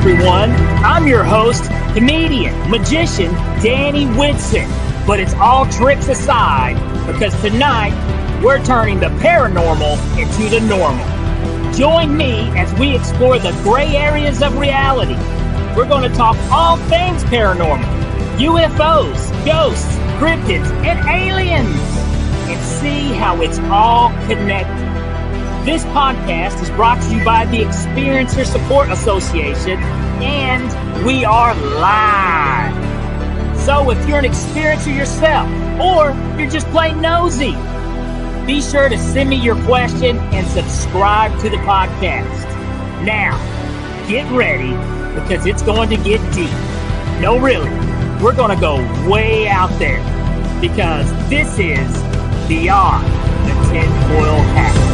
everyone. I'm your host, comedian, magician, Danny Whitson. But it's all tricks aside, because tonight we're turning the paranormal into the normal. Join me as we explore the gray areas of reality. We're going to talk all things paranormal, UFOs, ghosts, cryptids, and aliens, and see how it's all connected. This podcast is brought to you by the Experiencer Support Association, and we are live. So if you're an experiencer yourself, or you're just plain nosy, be sure to send me your question and subscribe to the podcast. Now, get ready, because it's going to get deep. No, really, we're going to go way out there, because this is Beyond the Tinfoil Hat.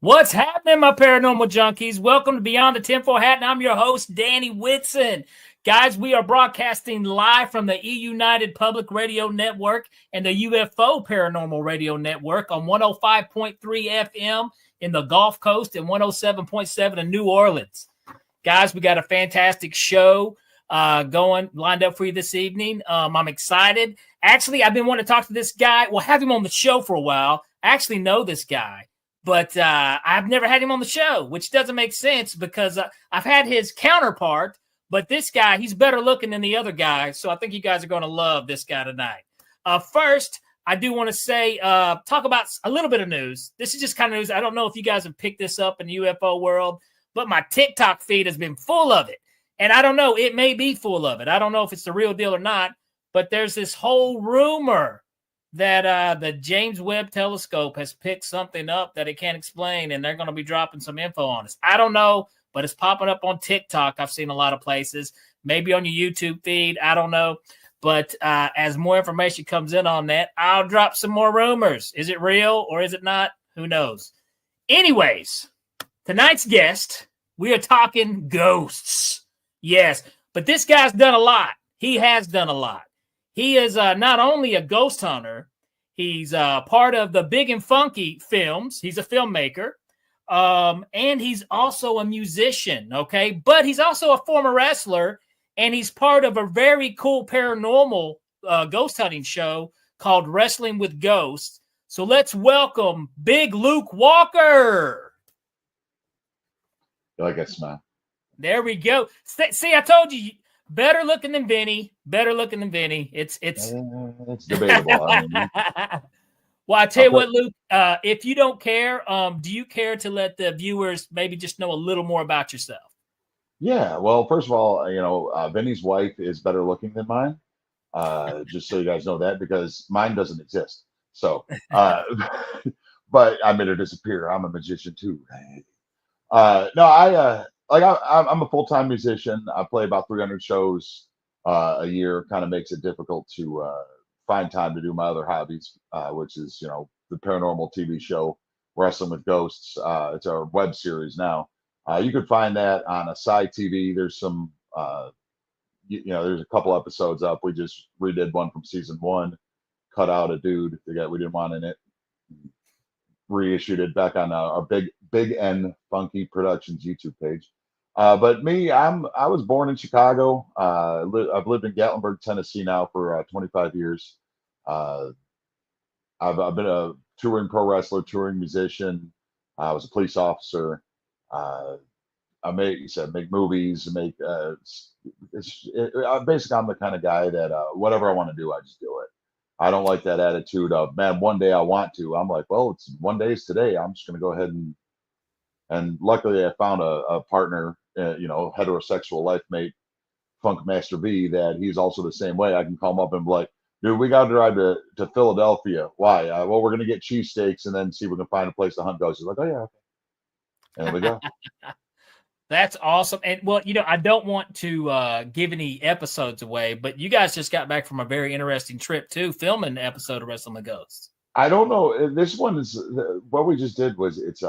What's happening, my paranormal junkies? Welcome to Beyond the Tinfoil Hat, and I'm your host, Danny Whitson. Guys, we are broadcasting live from the E-United Public Radio Network and the UFO Paranormal Radio Network on 105.3 FM in the Gulf Coast and 107.7 in New Orleans. Guys, we got a fantastic show lined up for you this evening. I'm excited. Actually, I've been wanting to talk to this guy. We'll have him on the show for a while. I actually know this guy. But I've never had him on the show, which doesn't make sense because I've had his counterpart, but this guy, he's better looking than the other guy. So I think you guys are going to love this guy tonight. First, I do want to say, talk about a little bit of news. This is just kind of news. I don't know if you guys have picked this up in the UFO world, but my TikTok feed has been full of it. And I don't know, it may be full of it. I don't know if it's the real deal or not, but there's this whole rumor that the James Webb Telescope has picked something up that it can't explain, and they're going to be dropping some info on us. I don't know, but it's popping up on TikTok. I've seen a lot of places, maybe on your YouTube feed. I don't know. But as more information comes in on that, I'll drop some more rumors. Is it real or is it not? Who knows? Anyways, tonight's guest, we are talking ghosts. Yes, but this guy's done a lot. He has done a lot. He is not only a ghost hunter, he's part of the Big and Funky films. He's a filmmaker, and he's also a musician, okay? But he's also a former wrestler, and he's part of a very cool paranormal ghost hunting show called Wrestling with Ghosts. So let's welcome Big Luke Walker. I like that smile. There we go. See, I told you. Better looking than Vinny. It's debatable. Well, I tell you what, Luke, if you don't care, do you care to let the viewers maybe just know a little more about yourself? Yeah. Well, first of all, Vinny's wife is better looking than mine. Just so you guys know that, because mine doesn't exist. So, but I made her disappear. I'm a magician too. No, I'm a full-time musician. I play about 300 shows a year. Kind of makes it difficult to find time to do my other hobbies, which is, the paranormal TV show, Wrestling with Ghosts. It's our web series now. You can find that on Asai TV. There's some, there's a couple episodes up. We just redid one from season 1, cut out a dude that we didn't want in it, reissued it back on our Big N Funky Productions YouTube page. But me, I was born in Chicago. I've lived in Gatlinburg, Tennessee now for 25 years. I've been a touring pro wrestler, touring musician. I was a police officer. I make movies, basically I'm the kind of guy that whatever I want to do, I just do it. I don't like that attitude of, man, one day I want to. I'm like, well, it's one day is today. I'm just going to go ahead and luckily I found a partner, heterosexual life mate, Funk Master B, that he's also the same way. I can call him up and be like, dude, we got to drive to Philadelphia. Why? Well, we're going to get cheesesteaks and then see if we can find a place to hunt ghosts. He's like, oh, yeah, okay. And there we go. That's awesome. And, well, I don't want to give any episodes away, but you guys just got back from a very interesting trip, too, filming an episode of Wrestling with Ghosts. I don't know. This one is, what we just did was, it's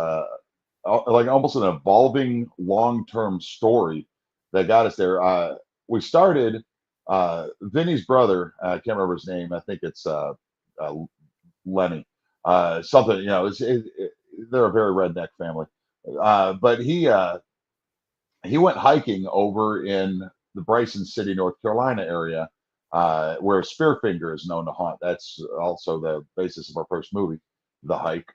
like almost an evolving long-term story that got us there. We started Vinny's brother. I can't remember his name. I think it's uh, Lenny. Something, they're a very redneck family. But he went hiking over in the Bryson City, North Carolina area, where Spearfinger is known to haunt. That's also the basis of our first movie, The Hike.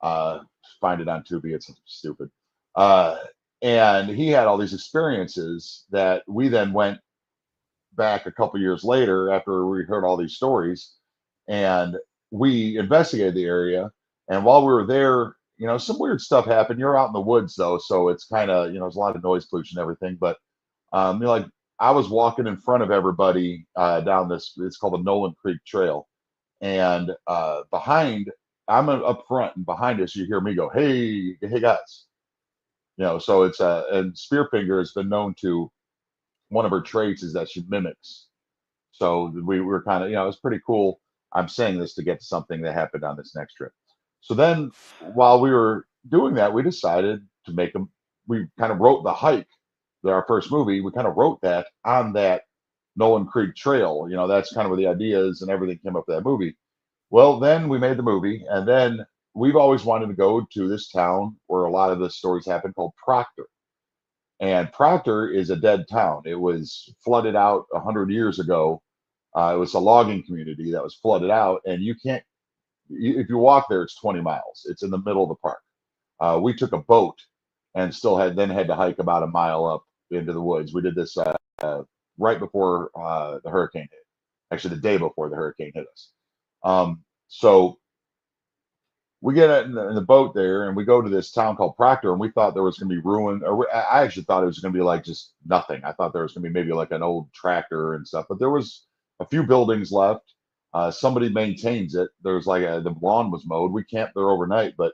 Uh, Find it on Tubi. It's stupid. Uh, and he had all these experiences that we then went back a couple years later after we heard all these stories, and we investigated the area. And while we were there, some weird stuff happened. You're out in the woods though, so it's kind of, there's a lot of noise pollution and everything. But like I was walking in front of everybody down this. It's called the Nolan Creek Trail, and behind, I'm up front, and behind us, you hear me go, "Hey, hey guys!" So it's and Spearfinger has been known to, one of her traits is that she mimics. So we were kind of, it's pretty cool. I'm saying this to get to something that happened on this next trip. So then while we were doing that, we decided to make them, we kind of wrote The Hike, our first movie. We kind of wrote that on that Nolan Creek Trail. That's kind of where the ideas and everything came up for that movie. Well, then we made the movie, and then we've always wanted to go to this town where a lot of the stories happen called Proctor. And Proctor is a dead town. It was flooded out 100 years ago. It was a logging community that was flooded out, and you can't, if you walk there, it's 20 miles. It's in the middle of the park. We took a boat and still had to hike about a mile up into the woods. We did this right before the hurricane hit. Actually, the day before the hurricane hit us. So we get in the boat there, and we go to this town called Proctor, and we thought there was going to be ruin. Or I actually thought it was going to be like just nothing. I thought there was going to be maybe like an old tractor and stuff, but there was a few buildings left. Somebody maintains it. There's like the lawn was mowed. We camped there overnight, but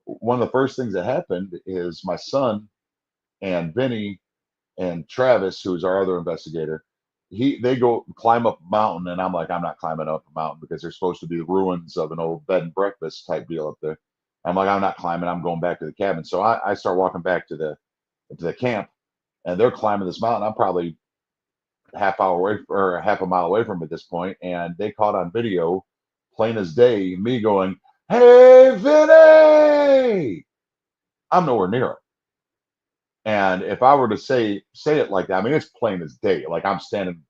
one of the first things that happened is my son and Vinny and Travis, who's our other investigator, they go climb up a mountain, and I'm like, I'm not climbing up a mountain because there's supposed to be the ruins of an old bed and breakfast type deal up there. I'm like, I'm not climbing. I'm going back to the cabin. So I start walking back to the camp, and they're climbing this mountain. I'm probably half hour away or half a mile away from them at this point, and they caught on video, plain as day, me going, "Hey, Vinny!" I'm nowhere near it. And if I were to say it like that, I mean, it's plain as day. Like I'm standing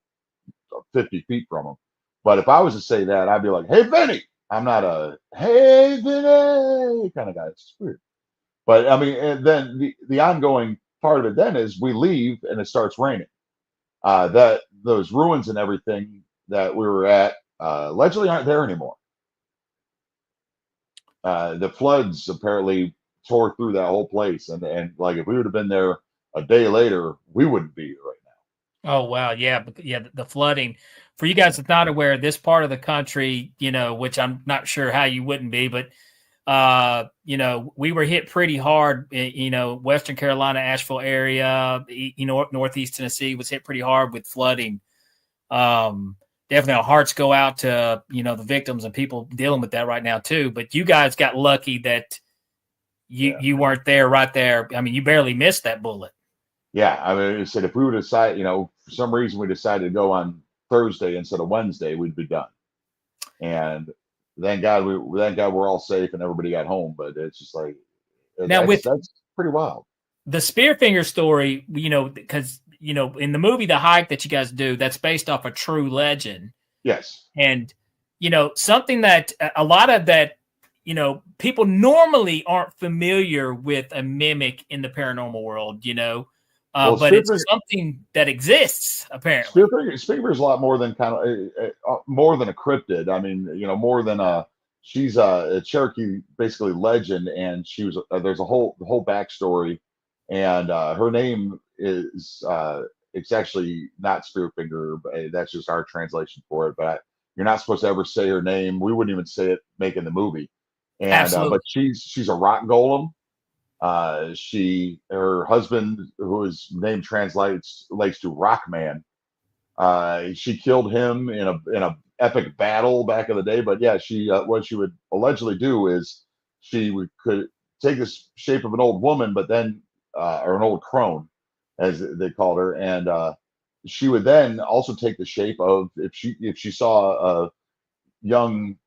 50 feet from them. But if I was to say that, I'd be like, "Hey, Vinny." I'm not a "Hey, Vinny" kind of guy. It's weird. But I mean, and then the ongoing part of it then is we leave and it starts raining. That those ruins and everything that we were at allegedly aren't there anymore. The floods apparently tore through that whole place, and like if we would have been there a day later, we wouldn't be here right now. Oh wow, yeah, yeah. The flooding. For you guys that's not aware, this part of the country, which I'm not sure how you wouldn't be, but we were hit pretty hard. Western Carolina, Asheville area, Northeast Tennessee was hit pretty hard with flooding. Definitely our hearts go out to, the victims and people dealing with that right now too. But you guys got lucky that you weren't there right there. I mean, you barely missed that bullet. Yeah. I mean, I said, if we would decide, for some reason we decided to go on Thursday instead of Wednesday, we'd be done. And thank God we're all safe and everybody got home. But it's just like, now that's pretty wild. The Spearfinger story, because, in the movie, The Hike that you guys do, that's based off a true legend. Yes. And, something that a lot of that, people normally aren't familiar with a mimic in the paranormal world, but it's something that exists apparently. Spearfinger is a lot more than more than a cryptid. I mean, more than she's a Cherokee basically legend, and she was there's the whole backstory, and her name is it's actually not Spearfinger, but that's just our translation for it. But you're not supposed to ever say her name. We wouldn't even say it making the movie. And but she's a rock golem. Her husband, whose name translates to Rock Man, she killed him in a epic battle back in the day. But yeah, what she would allegedly do is she could take this shape of an old woman, but then or an old crone, as they called her, and she would then also take the shape of if she saw a young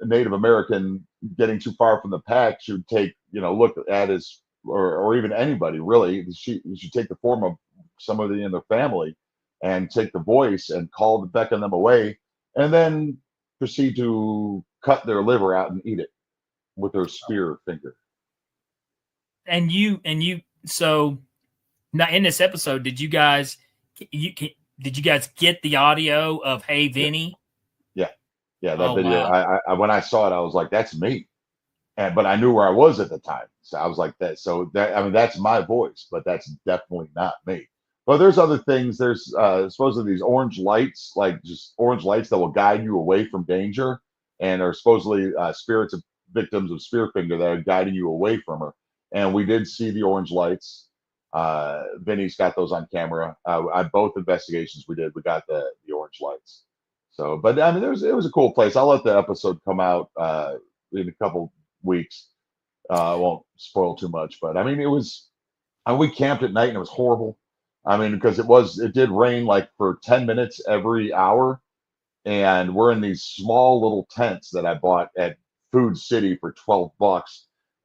Native American getting too far from the pack, she would take, look at his, or even anybody really. She should take the form of somebody in the family and take the voice and beckon them away, and then proceed to cut their liver out and eat it with her spear finger. And you, so now in this episode, did you guys get the audio of "Hey Vinny"? Yeah, that video. Wow. I when I saw it, I was like, "That's me," but I knew where I was at the time, so I was like, "That." So that's my voice, but that's definitely not me. But there's other things. There's supposedly these orange lights, like just orange lights that will guide you away from danger, and are supposedly spirits of victims of Spearfinger that are guiding you away from her. And we did see the orange lights. Vinny's got those on camera. Both investigations we did, we got the orange lights. So, but I mean, it was a cool place. I'll let the episode come out in a couple weeks. I won't spoil too much, but I mean, we camped at night and it was horrible. I mean, because it did rain like for 10 minutes every hour, and we're in these small little tents that I bought at Food City for $12,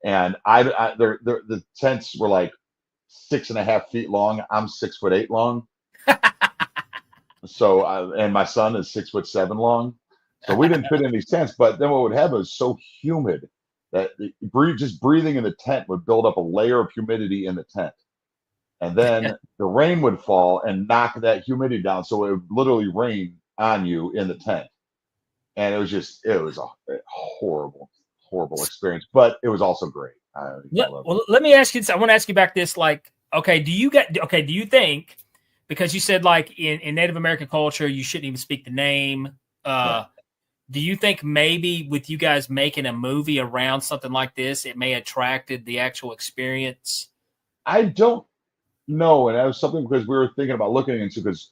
and the tents were like 6.5 feet long. I'm 6'8" long. So, and my son is 6'7" long. So we didn't fit in these tents. But then what would happen is so humid that just breathing in the tent would build up a layer of humidity in the tent. And then the rain would fall and knock that humidity down. So it would literally rain on you in the tent. And it was a horrible, horrible experience. But it was also great. Let me ask you this. I want to ask you about this. Like, do you think, because you said like in Native American culture, you shouldn't even speak the name. Do you think maybe with you guys making a movie around something like this, it may have attracted the actual experience? I don't know. And that was something because we were thinking about looking into, because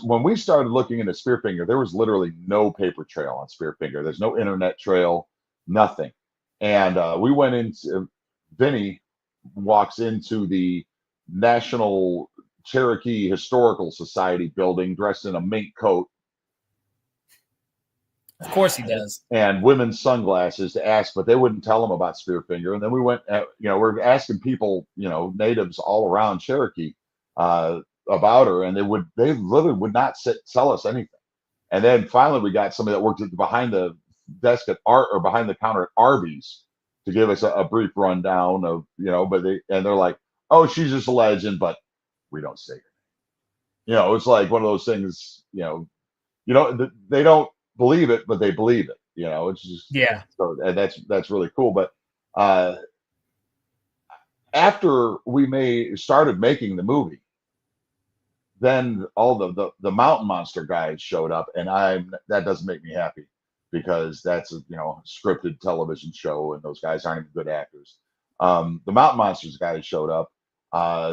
when we started looking into Spearfinger, there was literally no paper trail on Spearfinger. There's no internet trail, nothing. And we went into, Vinny walks into the National Cherokee Historical Society building dressed in a mink coat. Of course he does. And women's sunglasses to ask, but they wouldn't tell him about Spearfinger. And then we went, we're asking people, natives all around Cherokee about her, and they literally would not sell us anything. And then finally we got somebody that worked behind the desk or behind the counter at Arby's to give us a brief rundown of, but they're like, "Oh, she's just a legend, but we don't say her." It's like one of those things, they don't believe it, but they believe it. It's just, yeah. So, and that's really cool. But after we started making the movie, then all the Mountain Monster guys showed up, and that doesn't make me happy, because that's a scripted television show, and those guys aren't even good actors. The Mountain Monsters guys showed up.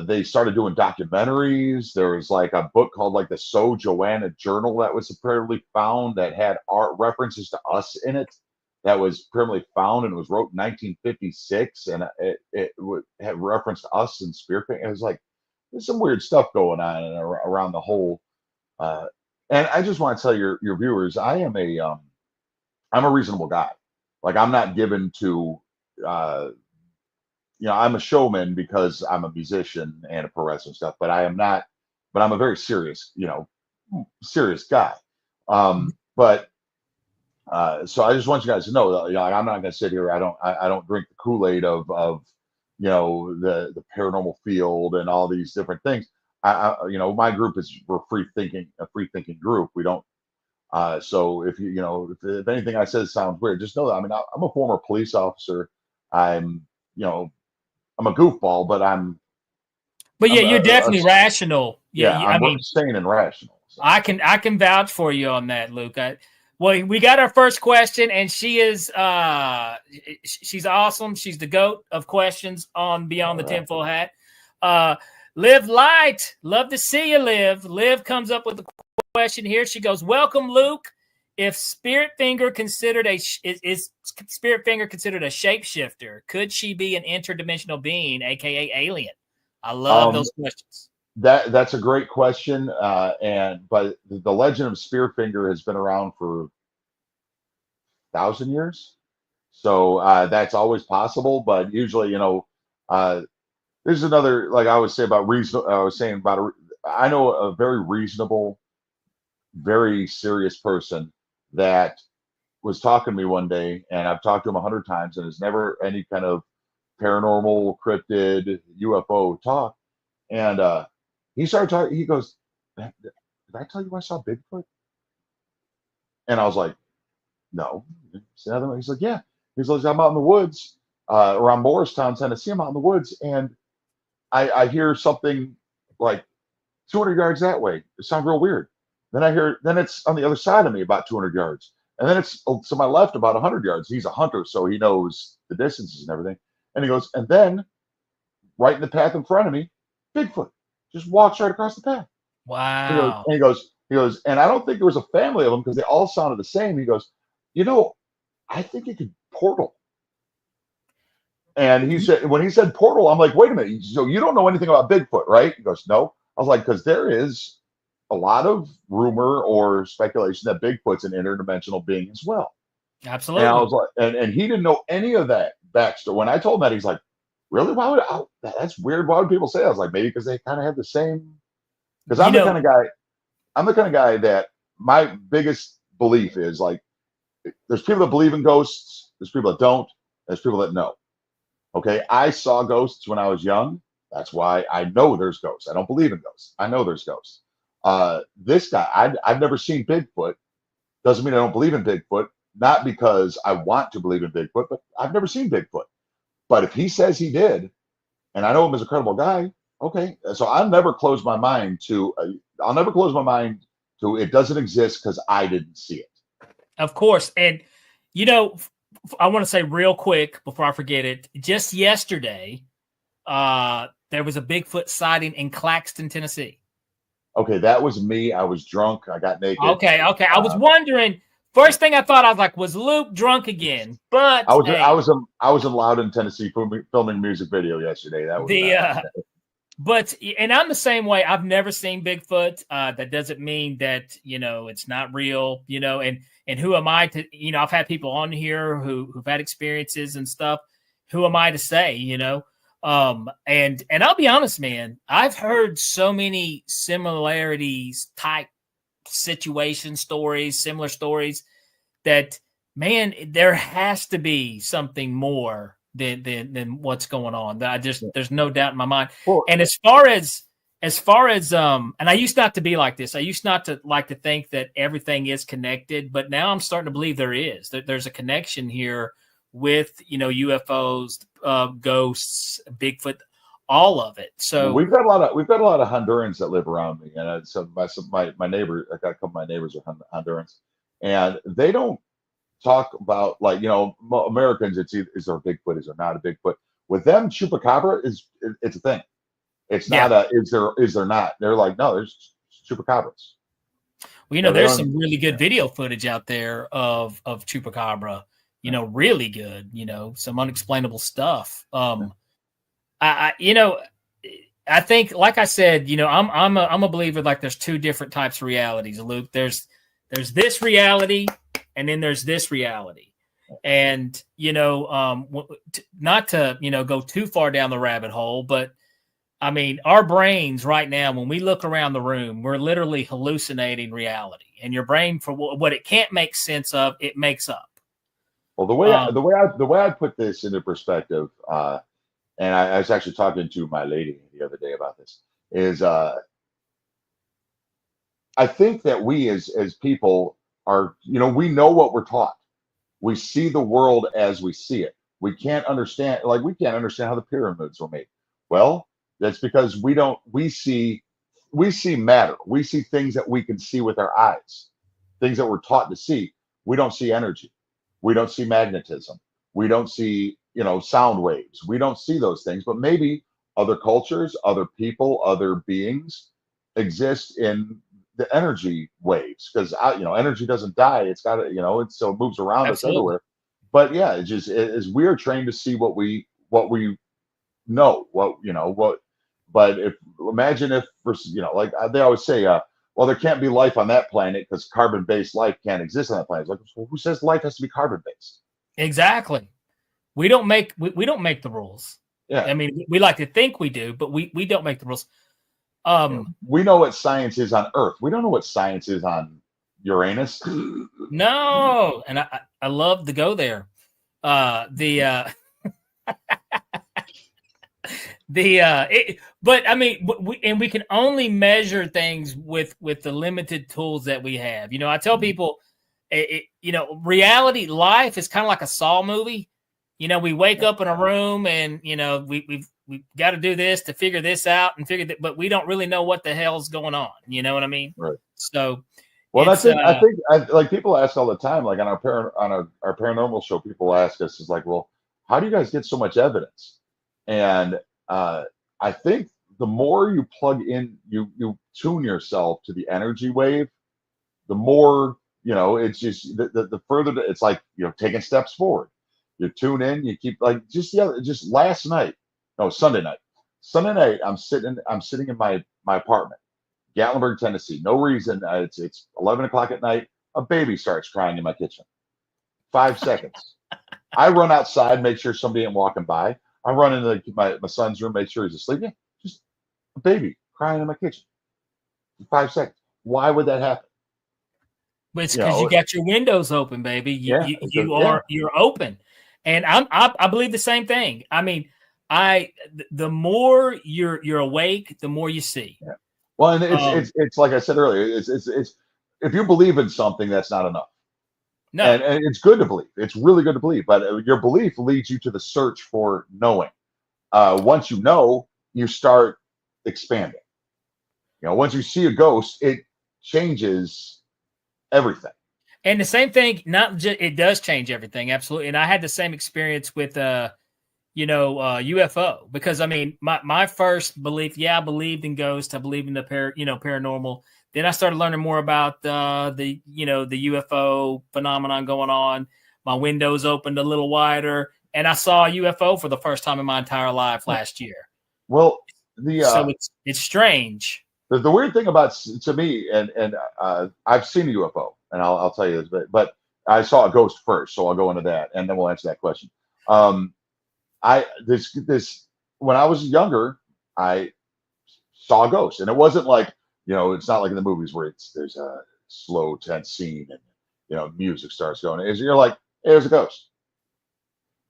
They started doing documentaries. There was like a book called like the So Joanna Journal that was apparently found that had art references to us in it. That was apparently found, and it was wrote in 1956, and it had reference to us and Spearfinger. It was like, there's some weird stuff going on around the whole. And I just want to tell your viewers, I'm a reasonable guy. Like, I'm not given to. I'm a showman because I'm a musician and a pro wrestler and stuff, but I am not, but I'm a very serious, serious guy. But so I just want you guys to know that, I'm not going to sit here. I don't drink the Kool-Aid of the paranormal field and all these different things. My group we're a free thinking group. We don't. So if if anything I said sounds weird, just know that. I mean, I'm a former police officer. I'm a goofball, but you're definitely rational. Yeah, I'm sane and rational. So. I can vouch for you on that, Luke. We got our first question, and she is she's awesome. She's the GOAT of questions on Beyond the Tinfoil Hat. Liv Light, love to see you, Liv. Liv comes up with a question here. She goes, "Welcome, Luke. if Spirit Finger considered is Spirit Finger considered a shapeshifter? Could she be an interdimensional being, aka alien? I love those questions. That's a great question. But the legend of Spearfinger has been around for 1,000 years. So that's always possible. But usually, there's another, like I was saying about I know a very reasonable, very serious person that was talking to me one day, and I've talked to him 100 times, and there's never any kind of paranormal, cryptid, UFO talk. And he started talking. He goes, "Did I tell you I saw Bigfoot?" And I was like, "No." He's like, "Yeah." He's like, "I'm out in the woods around Morristown, Tennessee. I'm out in the woods, and I hear something like 200 yards that way. It sounds real weird. Then it's on the other side of me about 200 yards. And then it's to my left about 100 yards. He's a hunter, so he knows the distances and everything. And he goes, and then right in the path in front of me, Bigfoot just walks right across the path. Wow. He goes, and I don't think there was a family of them because they all sounded the same. He goes, I think it could portal. And he said, when he said portal, I'm like, wait a minute. So you don't know anything about Bigfoot, right? He goes, no. I was like, because there is a lot of rumor or speculation that Bigfoot's an interdimensional being as well. Absolutely. And I was like, and he didn't know any of that backstory. When I told him that, he's like, really? That's weird. Why would people say that? I was like, maybe because they kind of have the same. Because I'm the kind of guy that my biggest belief is like, there's people that believe in ghosts, there's people that don't, there's people that know. Okay, I saw ghosts when I was young. That's why I know there's ghosts. I don't believe in ghosts. I know there's ghosts. This guy, I've never seen Bigfoot. Doesn't mean I don't believe in Bigfoot. Not because I want to believe in Bigfoot, but I've never seen Bigfoot. But if he says he did, and I know him as a credible guy, okay. So I'll never close my mind to it doesn't exist because I didn't see it. Of course. And, I want to say real quick before I forget it, just yesterday, there was a Bigfoot sighting in Claxton, Tennessee. Okay, that was me. I was drunk. I got naked. Okay. I was wondering. First thing I thought, I was like, was Luke drunk again? But I was in Loudon, Tennessee, filming music video yesterday. That was But and I'm the same way. I've never seen Bigfoot. That doesn't mean that it's not real. And who am I to? I've had people on here who've had experiences and stuff. Who am I to say? And I'll be honest, man. I've heard so many similarities type similar stories that, man, there has to be something more than what's going on. There's no doubt in my mind. Well, and as far as and I used not to be like this. I used not to like to think that everything is connected, but now I'm starting to believe there is. There's a connection here with all of it. So we've got a lot of Hondurans that live around me, and my neighbor, I got a couple of my neighbors are Hondurans, and they don't talk about Americans. Is there a Bigfoot? Is there not a Bigfoot? With them, chupacabra it's a thing. It's not is there not? They're like, no, there's chupacabras. Well, there's some really good video footage out there of chupacabra. Really good. Some unexplainable stuff. I think, like I said, I'm a believer. Like, there's two different types of realities, Luke. There's this reality, and then there's this reality. And not to go too far down the rabbit hole, but I mean, our brains right now, when we look around the room, we're literally hallucinating reality. And your brain, for what it can't make sense of, it makes up. Well, the way I put this into perspective, and I was actually talking to my lady the other day about this, is I think that we as people are, we know what we're taught. We see the world as we see it. We can't understand how the pyramids were made. Well, that's because we see matter. We see things that we can see with our eyes, things that we're taught to see. We don't see energy. We don't see magnetism. We don't see, sound waves. We don't see those things, but maybe other cultures, other people, other beings exist in the energy waves, because energy doesn't die. It's got to, so it moves around us Absolutely. everywhere. But yeah, it's we are trained to see what we know, but imagine if, like they always say, well, there can't be life on that planet because carbon-based life can't exist on that planet. It's like, well, who says life has to be carbon-based? Exactly. We don't make the rules. Yeah. I mean, we like to think we do, but we don't make the rules. We know what science is on Earth. We don't know what science is on Uranus. No, and I love to go there. But I mean, we can only measure things with the limited tools that we have. I tell people, reality life is kind of like a Saw movie. We wake up in a room and we've got to do this to figure this out and but we don't really know what the hell's going on. You know what I mean? Right. So, well, that's it. I think like people ask all the time, like on our paranormal show, people ask us, is like, well, how do you guys get so much evidence? And I think the more you plug in, you tune yourself to the energy wave, the more, it's just the further it's like, taking steps forward. You tune in, you keep like just Sunday night, I'm sitting in my apartment, Gatlinburg, Tennessee. No reason. It's 11 o'clock at night. A baby starts crying in my kitchen. 5 seconds. I run outside, make sure somebody ain't walking by. I run into my son's room, make sure he's asleep. Yeah, just a baby crying in my kitchen. 5 seconds. Why would that happen? But it's because you got your windows open, baby. You're open, and I believe the same thing. I mean, the more you're awake, the more you see. Yeah. Well, and it's like I said earlier. It's if you believe in something, that's not enough. No, and it's good to believe. It's really good to believe, but your belief leads you to the search for knowing. Once you know, you start expanding. Once you see a ghost, it changes everything. And the same thing, it does change everything, absolutely. And I had the same experience with UFO, because I mean, my first belief, I believed in ghosts, I believed in the paranormal. Then I started learning more about the UFO phenomenon going on. My windows opened a little wider, and I saw a UFO for the first time in my entire life last year. Well, so it's strange. The weird thing about, to me, and I've seen a UFO, and I'll tell you this, but I saw a ghost first, so I'll go into that, and then we'll answer that question. When I was younger, I saw a ghost, and it wasn't like, it's not like in the movies where there's a slow, tense scene and music starts going. You're like, hey, there's a ghost.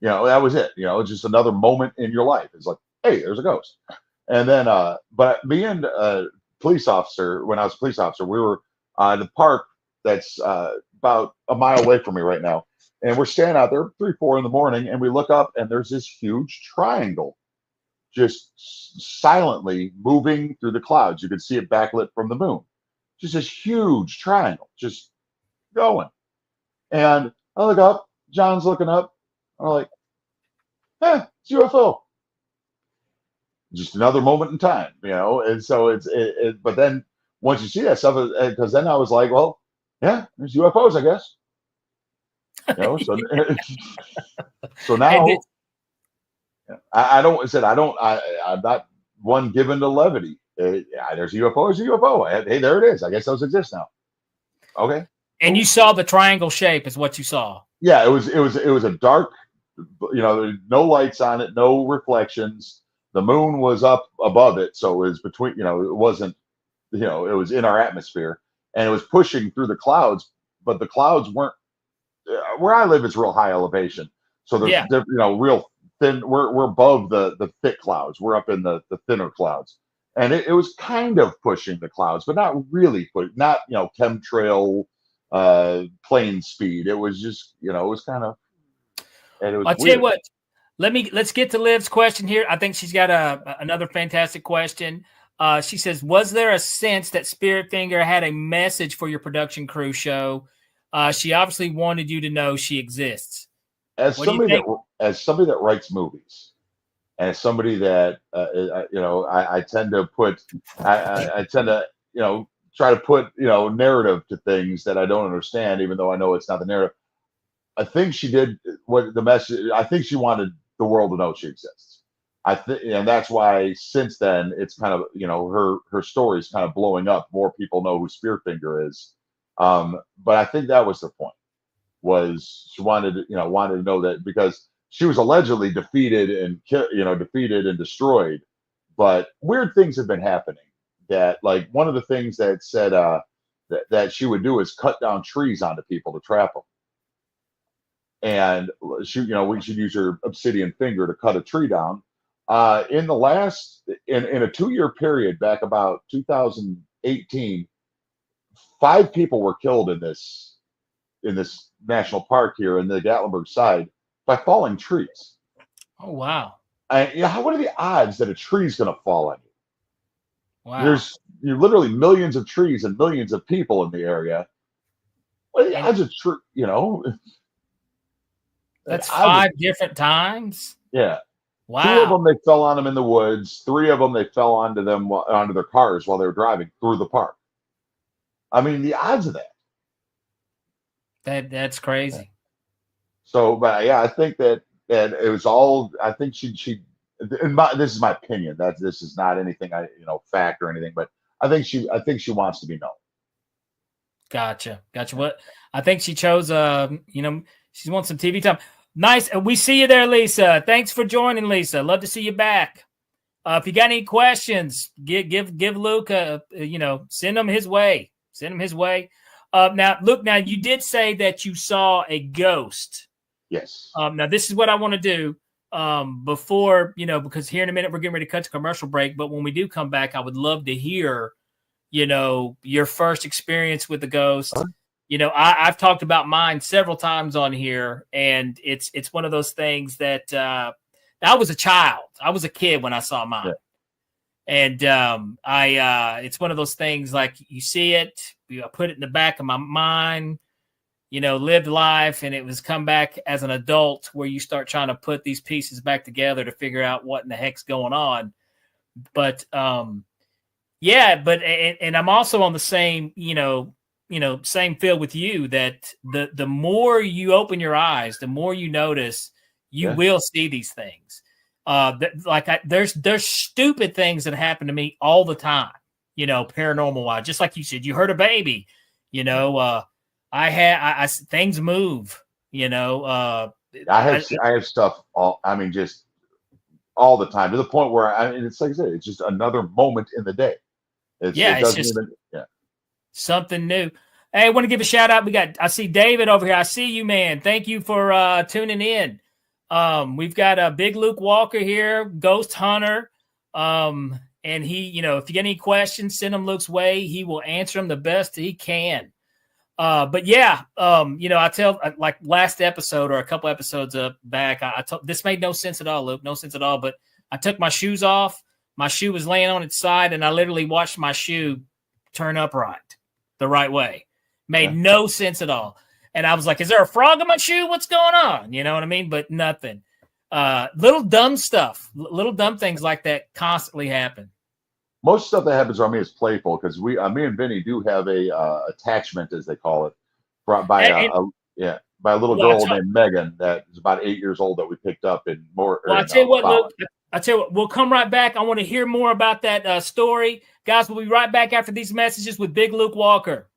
That was it. It's just another moment in your life. It's like, hey, there's a ghost. And then, but me and police officer, when I was a police officer, we were in the park that's about a mile away from me right now. And we're standing out there 3, 4 in the morning, and we look up, and there's this huge triangle just silently moving through the clouds. You could see it backlit from the moon. Just this huge triangle, just going. And I look up, John's looking up. I'm like, it's UFO. Just another moment in time, and so but then once you see that stuff, because then I was like, well, yeah, there's UFOs, I guess. So now I'm not one given to levity. There's a UFO, there's a UFO. Hey, there it is. I guess those exist now. Okay. And you saw the triangle shape is what you saw. Yeah, it was a dark, no lights on it, no reflections. The moon was up above it, so it was between, it wasn't, it was in our atmosphere, and it was pushing through the clouds, but the clouds weren't, where I live is real high elevation. So there's, real thin, we're above the thick clouds. We're up in the thinner clouds. And it was kind of pushing the clouds, but not really not, chemtrail, plane speed. It was just, it was kind of, and it was I'll tell you what, let's get to Liv's question here. I think she's got another fantastic question. She says, was there a sense that Spirit Finger had a message for your production crew show? She obviously wanted you to know she exists. As somebody that writes movies, and as somebody that I tend to put, I tend to try to put, narrative to things that I don't understand, even though I know it's not the narrative. I think she did what the message. I think she wanted the world to know she exists. And that's why since then it's kind of, her story is kind of blowing up. More people know who Spearfinger is. But I think that was the point. Was she wanted to know that, because she was allegedly defeated and destroyed, but weird things have been happening. That, like, one of the things that said that she would do is cut down trees onto people to trap them. And we should use her obsidian finger to cut a tree down. In a 2-year period back about 2018, 5 people were killed in this national park here in the Gatlinburg side by falling trees. Oh, wow. What are the odds that a tree is going to fall on you? Wow. There's literally millions of trees and millions of people in the area. What are the odds of tree? That's 5 different times. Yeah. Wow. 2 of them, they fell on them in the woods. 3 of them, they fell onto their cars while they were driving through the park. I mean, the odds of that. That's crazy. So, but yeah, I think that it was all. I think she. This is my opinion. This is not anything fact or anything, but I think she wants to be known. Gotcha. What I think she chose. She wants some TV time. Nice. We see you there, Lisa. Thanks for joining, Lisa. Love to see you back. If you got any questions, give Luke send them his way. Now, Luke, you did say that you saw a ghost. Yes. Now, this is what I want to do before, because here in a minute we're getting ready to cut to commercial break. But when we do come back, I would love to hear, your first experience with the ghost. I've talked about mine several times on here, and it's one of those things that I was a child. I was a kid when I saw mine. Yeah. And it's one of those things, like, you see it, I put it in the back of my mind, lived life, and it was come back as an adult where you start trying to put these pieces back together to figure out what in the heck's going on. But and I'm also on the same, same field with you, that the more you open your eyes, the more you notice, you will see these things. There's stupid things that happen to me all the time, paranormal wise. Just like you said, you heard a baby, things move, I have stuff just all the time, to the point where it's like I said, it's just another moment in the day. It's just something new. Hey, I want to give a shout out. I see David over here. I see you, man. Thank you for tuning in. We've got a Big Luke Walker here, Ghost Hunter. And he, if you get any questions, send them Luke's way. He will answer them the best he can. I tell, like last episode or a couple episodes back, I told, this made no sense at all, Luke, no sense at all. But I took my shoes off. My shoe was laying on its side, and I literally watched my shoe turn upright the right way. Made no sense at all. And I was like, is there a frog in my shoe? What's going on? You know what I mean? But nothing. Little dumb stuff, little dumb things like that constantly happen. Most stuff that happens around me is playful, because me and Vinny do have a attachment, as they call it, brought by by a little girl named Megan that is about 8 years old, that we picked up in more. Well, I tell you what, Luke, we'll come right back. I want to hear more about that story. Guys, we'll be right back after these messages with Big Luke Walker.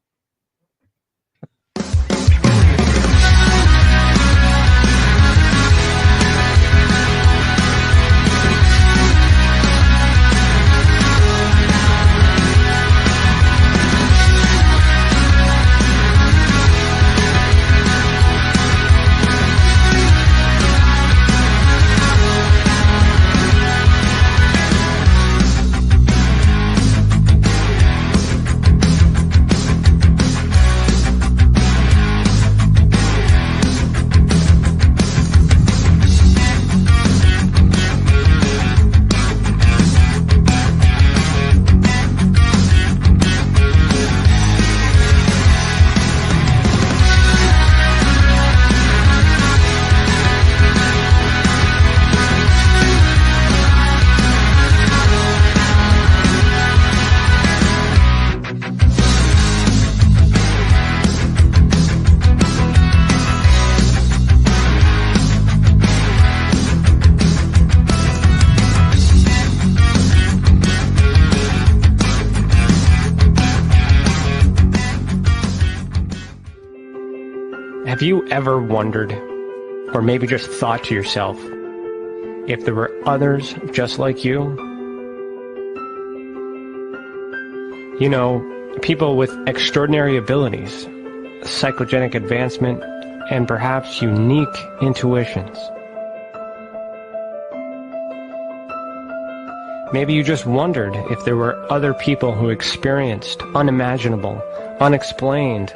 Have you ever wondered, or maybe just thought to yourself, if there were others just like you? You know, people with extraordinary abilities, psychogenic advancement, and perhaps unique intuitions. Maybe you just wondered if there were other people who experienced unimaginable, unexplained,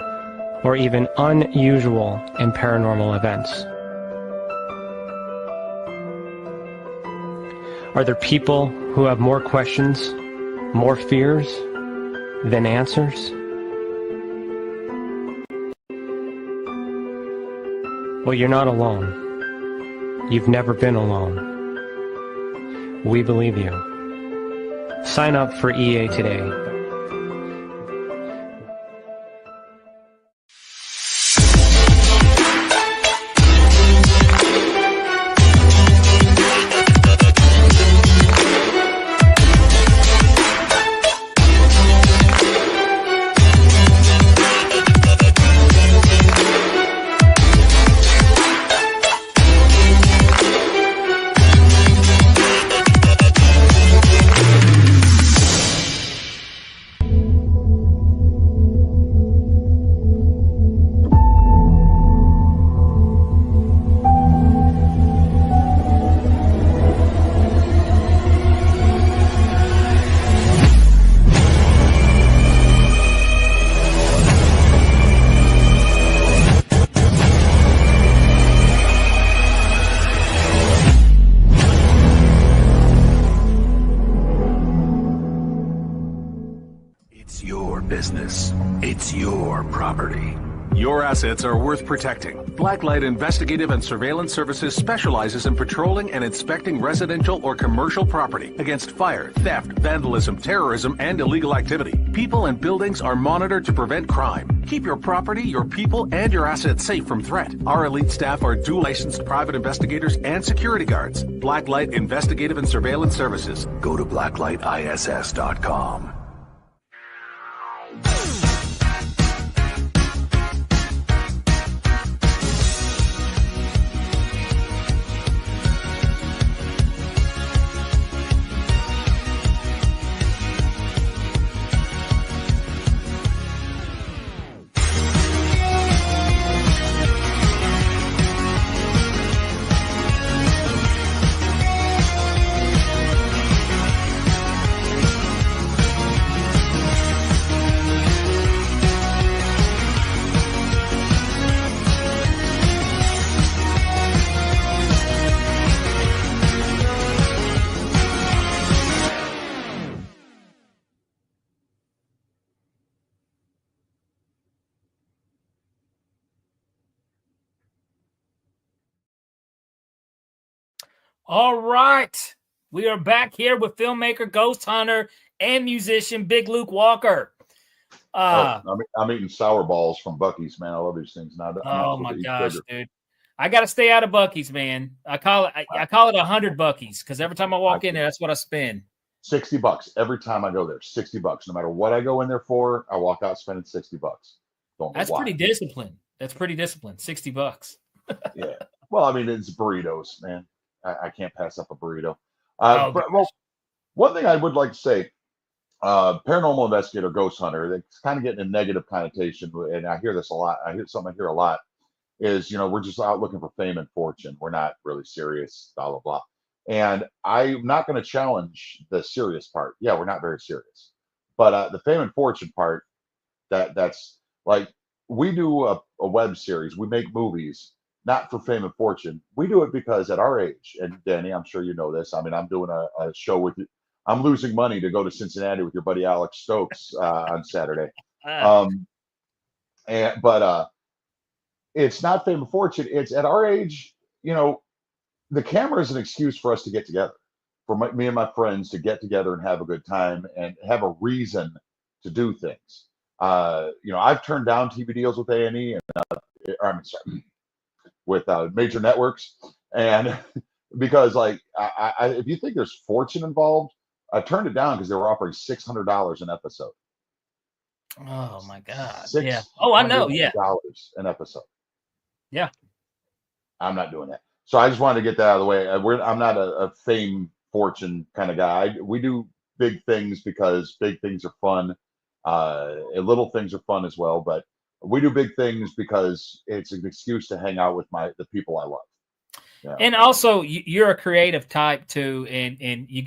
or even unusual and paranormal events. Are there people who have more questions, more fears than answers? Well, you're not alone. You've never been alone. We believe you. Sign up for EA today. Business. It's your property. Your assets are worth protecting. Blacklight Investigative and Surveillance Services specializes in patrolling and inspecting residential or commercial property against fire, theft, vandalism, terrorism, and illegal activity. People and buildings are monitored to prevent crime. Keep your property, your people, and your assets safe from threat. Our elite staff are dual licensed private investigators and security guards. Blacklight Investigative and Surveillance Services. Go to blacklightiss.com. All right. We are back here with filmmaker, ghost hunter, and musician Big Luke Walker. I'm eating sour balls from Buc-ee's, man. I love these things now. Oh my gosh, dude! I got to stay out of Buc-ee's, man. I call it 100 Buc-ee's because every time I walk in there, that's what I spend. $60 every time I go there. $60. No matter what I go in there for, I walk out spending $60. That's pretty disciplined. That's pretty disciplined. $60. Yeah. Well, I mean, it's burritos, man. I can't pass up a burrito. Well, one thing I would like to say, paranormal investigator, ghost hunter, it's kind of getting a negative connotation, and I hear this a lot. I hear a lot is, we're just out looking for fame and fortune. We're not really serious, blah, blah, blah. And I'm not going to challenge the serious part. Yeah, we're not very serious. But the fame and fortune part, that's like, we do a web series. We make movies. Not for fame and fortune. We do it because at our age, and Danny, I'm sure you know this. I mean, I'm doing a show with you. I'm losing money to go to Cincinnati with your buddy Alex Stokes on Saturday. But it's not fame and fortune. It's at our age, the camera is an excuse for us to get together, for me and my friends to get together and have a good time and have a reason to do things. I've turned down TV deals with A&E with major networks, and because if you think there's fortune involved, I turned it down because they were offering $600 an episode. Oh my God! Yeah. Oh, I know. Yeah. $600 an episode. Yeah. I'm not doing that. So I just wanted to get that out of the way. I'm not a fame fortune kind of guy. We do big things because big things are fun. And little things are fun as well, but we do big things because it's an excuse to hang out with the people I love. Yeah. And also, you're a creative type too, and you've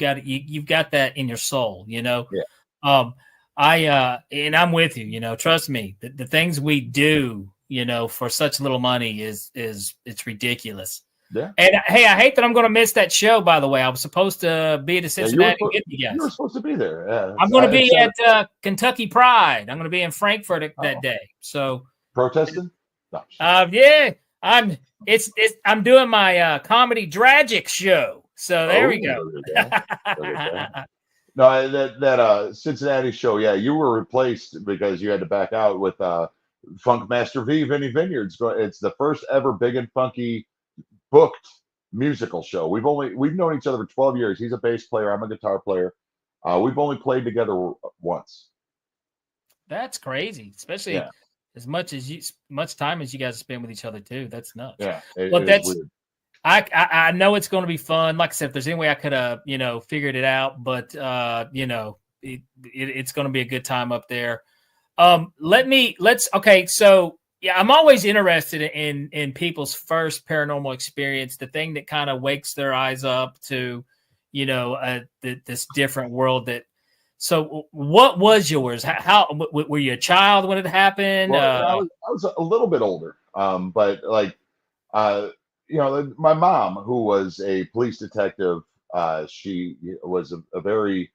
got that in your soul, you know. Yeah. And I'm with you, you know. Trust me, the things we do, you know, for such little money is it's ridiculous. Yeah. And hey, I hate that I'm going to miss that show. By the way, I was supposed to be to Cincinnati and get you guys. You were supposed to be there. Yeah. I'm going to be at Kentucky Pride. I'm going to be in Frankfurt that day. So protesting? No. Yeah. I'm doing my comedy tragic show. So there we go. No, that Cincinnati show, yeah, you were replaced because you had to back out with Funkmaster V, Vinny Vineyards. It's the first ever Big and Funky booked musical show. We've known each other for 12 years. He's a bass player. I'm a guitar player. We've only played together once. That's crazy, especially as much time as you guys spend with each other too. That's nuts. Yeah, but that's weird. I know it's going to be fun. Like I said, if there's any way I could have figured it out, but it's going to be a good time up there. Okay. So yeah, I'm always interested in people's first paranormal experience, the thing that kind of wakes their eyes up to, this different world. So what was yours? How were you a child when it happened? Well, I was a little bit older, but like, my mom, who was a police detective, she was a very,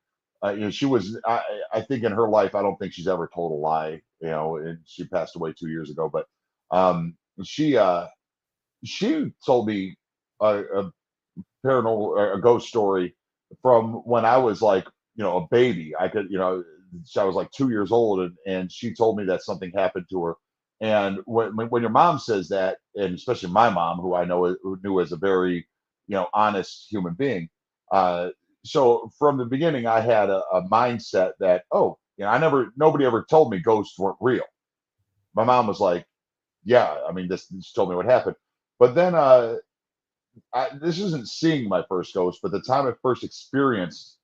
she was, I think in her life, I don't think she's ever told a lie, and she passed away 2 years ago, but she told me a paranormal, a ghost story from when I was like, a baby. I was like 2 years old, and she told me that something happened to her. And when your mom says that, and especially my mom, who I knew as a very, honest human being. So from the beginning, I had a mindset that, nobody ever told me ghosts weren't real. My mom was like, yeah, I mean, this told me what happened. But then this isn't seeing my first ghost, but the time I first experienced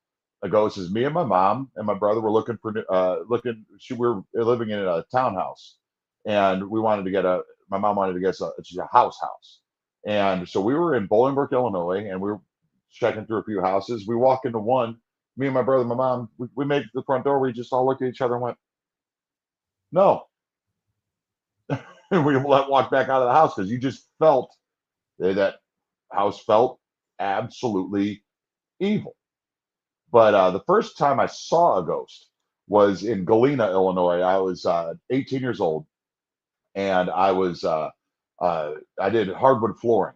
a ghost is me and my mom and my brother were we were living in a townhouse, and my mom wanted to get a house. And so we were in Bolingbrook, Illinois, and we were checking through a few houses. We walk into one, me and my brother and my mom, we made the front door. We just all looked at each other and went, no. And we walked back out of the house because you just felt that house felt absolutely evil. But the first time I saw a ghost was in Galena, Illinois. I was 18 years old, and I did hardwood flooring.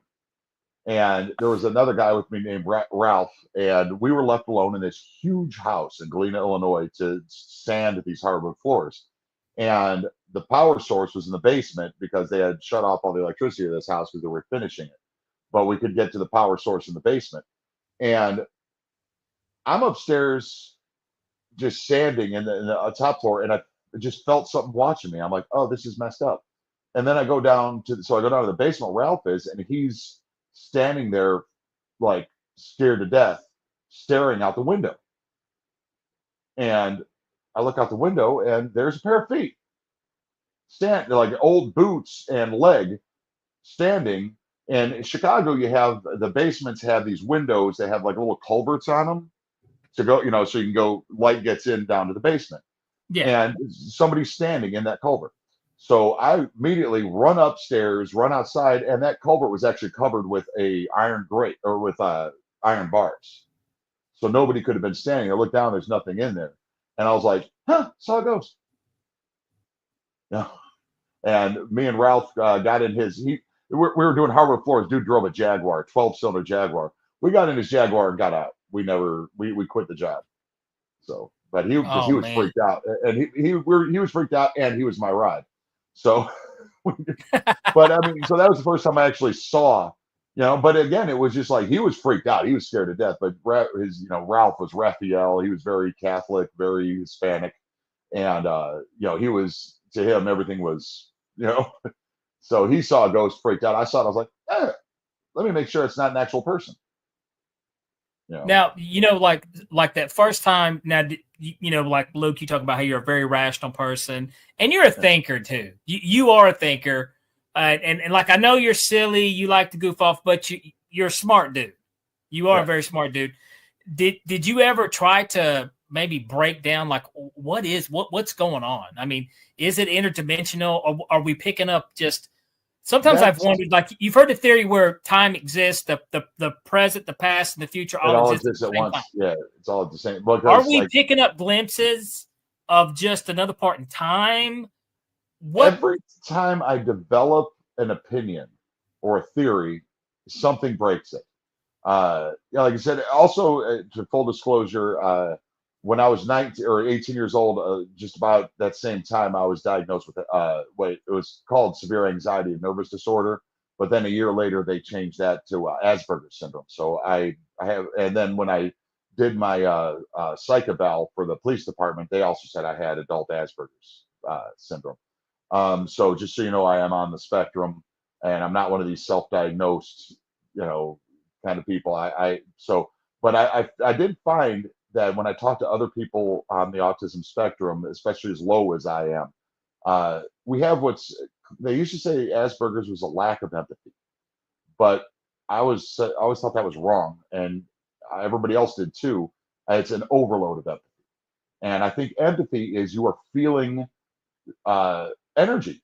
And there was another guy with me named Ralph, and we were left alone in this huge house in Galena, Illinois, to sand these hardwood floors. And the power source was in the basement because they had shut off all the electricity of this house because they were finishing it. But we could get to the power source in the basement. And I'm upstairs just sanding in the top floor, and I just felt something watching me. I'm like, oh, this is messed up. And then I go down to the basement where Ralph is, and he's standing there like scared to death, staring out the window. And I look out the window, and there's a pair of feet, like old boots and leg, standing. And in Chicago, you have the basements have these windows. They have like little culverts on them to go, so you can go. Light gets in down to the basement. Yeah. And somebody's standing in that culvert. So I immediately run upstairs, run outside, and that culvert was actually covered with a iron grate or with iron bars. So nobody could have been standing. I looked down, there's nothing in there. And I was like, saw a ghost. Yeah. And me and Ralph got in we were doing hardwood floors. Dude drove a Jaguar, 12-cylinder Jaguar. We got in his Jaguar and got out. We quit the job. So, but he was freaked out, and he was freaked out, and he was my ride. So, but I mean, so that was the first time I actually saw, but again, it was just like, he was freaked out. He was scared to death, but Ralph was Raphael. He was very Catholic, very Hispanic. And, he was, to him, everything was, So he saw a ghost, freaked out. I saw it. I was like, let me make sure it's not an actual person. Now, like that first time. Now, like Luke, you talk about how you're a very rational person, and you're a thinker too. You are a thinker, and like I know you're silly. You like to goof off, but you're a smart dude. You are a very smart dude. Did you ever try to maybe break down like what's going on? I mean, is it interdimensional, or are we picking up just? Sometimes I've wondered, like you've heard the theory where time exists, the present, the past, and the future all exist at once. time. Yeah, it's all at the same. Are we picking up glimpses of just another part in time? Every time I develop an opinion or a theory, something breaks it. Like I said, also to full disclosure, when I was 19 or 18 years old, just about that same time, I was diagnosed with it was called severe anxiety and nervous disorder. But then a year later, they changed that to Asperger's syndrome. So I have, and then when I did my psych eval for the police department, they also said I had adult Asperger's syndrome. So just so you know, I am on the spectrum, and I'm not one of these self-diagnosed, kind of people. But I did find that when I talk to other people on the autism spectrum, especially as low as I am, we have they used to say Asperger's was a lack of empathy, but I always thought that was wrong, and everybody else did too. It's an overload of empathy, and I think empathy is you are feeling energy.